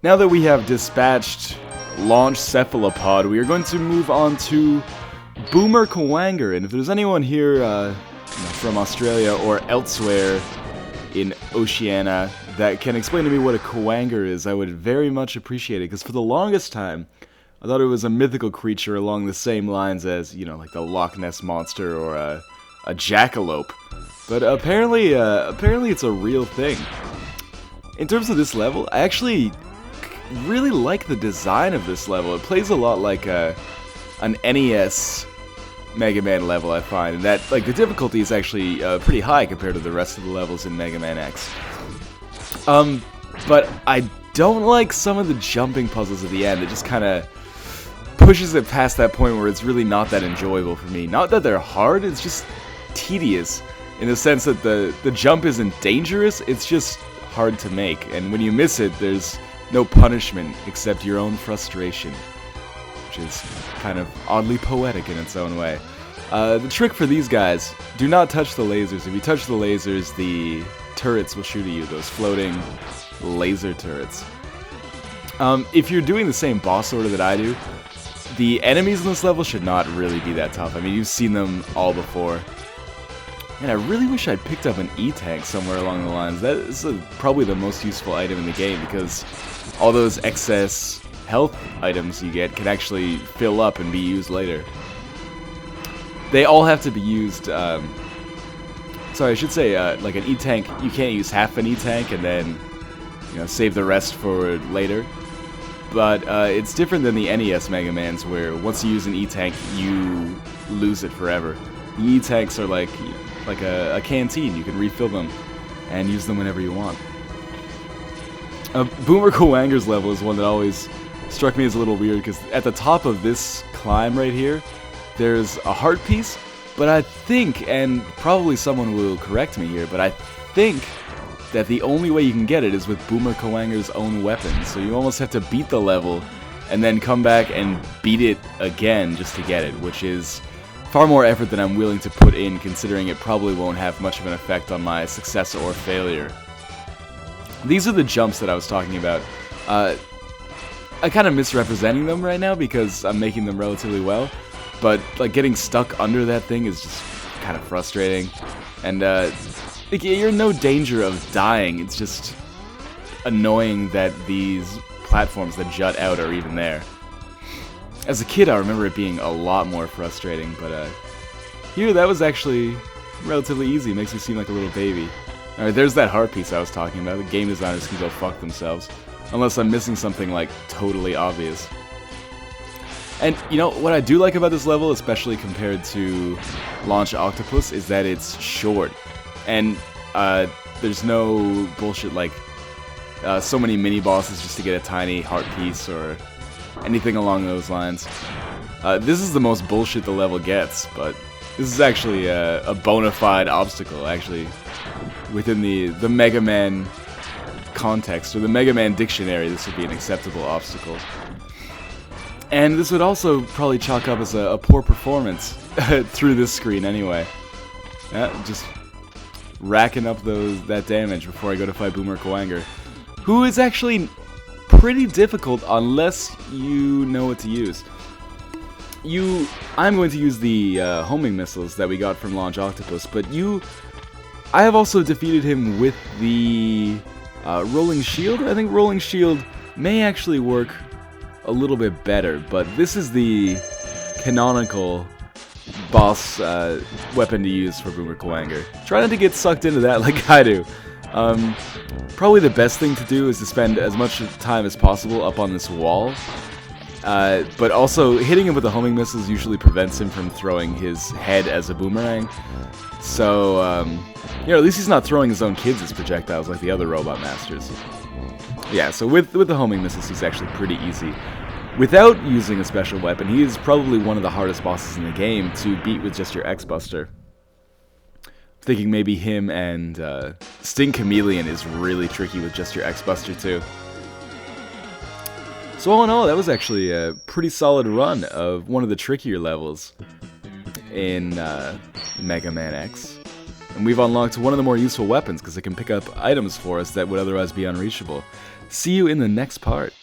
Now that we have dispatched Launch Cephalopod, we are going to move on to Boomer Kuwanger. And if there's anyone here from Australia or elsewhere in Oceania that can explain to me what a Kuwanger is, I would very much appreciate it. Because for the longest time, I thought it was a mythical creature along the same lines as, like the Loch Ness Monster or a jackalope. But apparently it's a real thing. In terms of this level, I actually really like the design of this level. It plays a lot like an NES Mega Man level, I find, and that the difficulty is actually pretty high compared to the rest of the levels in Mega Man X. But I don't like some of the jumping puzzles at the end. It just kind of pushes it past that point where it's really not that enjoyable for me. Not that they're hard, it's just tedious in the sense that the jump isn't dangerous, it's just hard to make, and when you miss it, there's no punishment except your own frustration, which is kind of oddly poetic in its own way. The trick for these guys, do not touch the lasers. If you touch the lasers, the turrets will shoot at you, those floating laser turrets. If you're doing the same boss order that I do, the enemies in this level should not really be that tough. I mean, you've seen them all before. And I really wish I'd picked up an E-Tank somewhere along the lines. That is probably the most useful item in the game, because all those excess health items you get can actually fill up and be used later. They all have to be used, sorry, I should say, like an E-Tank, you can't use half an E-Tank and then, save the rest for later. But it's different than the NES Mega Mans, where once you use an E-Tank, you lose it forever. The E-Tanks are like a canteen. You can refill them and use them whenever you want. Boomer Kuwanger's level is one that always struck me as a little weird, because at the top of this climb right here, there's a heart piece, but I think, and probably someone will correct me here, but I think that the only way you can get it is with Boomer Kuwanger's own weapon, so you almost have to beat the level and then come back and beat it again just to get it, which is far more effort than I'm willing to put in, considering it probably won't have much of an effect on my success or failure. These are the jumps that I was talking about. I'm kind of misrepresenting them right now because I'm making them relatively well, but getting stuck under that thing is just kind of frustrating. And you're in no danger of dying, it's just annoying that these platforms that jut out are even there. As a kid, I remember it being a lot more frustrating, but here that was actually relatively easy. It makes me seem like a little baby. Alright, there's that heart piece I was talking about. The game designers can go fuck themselves. Unless I'm missing something, totally obvious. And, what I do like about this level, especially compared to Launch Octopus, is that it's short. And there's no bullshit like so many mini-bosses just to get a tiny heart piece or anything along those lines. This is the most bullshit the level gets, but this is actually a bona fide obstacle, actually, within the Mega Man context, or the Mega Man dictionary. This would be an acceptable obstacle. And this would also probably chalk up as a poor performance through this screen anyway. Just racking up that damage before I go to fight Boomer Kuwanger, who is actually pretty difficult unless you know what to use. I'm going to use the homing missiles that we got from Launch Octopus, but I have also defeated him with the Rolling Shield. I think Rolling Shield may actually work a little bit better, but this is the canonical boss weapon to use for Boomer Kuwanger. Try not to get sucked into that like I do. Probably the best thing to do is to spend as much time as possible up on this wall. But also, hitting him with the homing missiles usually prevents him from throwing his head as a boomerang. So, at least he's not throwing his own kids as projectiles like the other Robot Masters. Yeah, so with the homing missiles, he's actually pretty easy. Without using a special weapon, he is probably one of the hardest bosses in the game to beat with just your X-Buster. Thinking maybe him and Sting Chameleon is really tricky with just your X-Buster too. So all in all, that was actually a pretty solid run of one of the trickier levels in Mega Man X. And we've unlocked one of the more useful weapons because it can pick up items for us that would otherwise be unreachable. See you in the next part.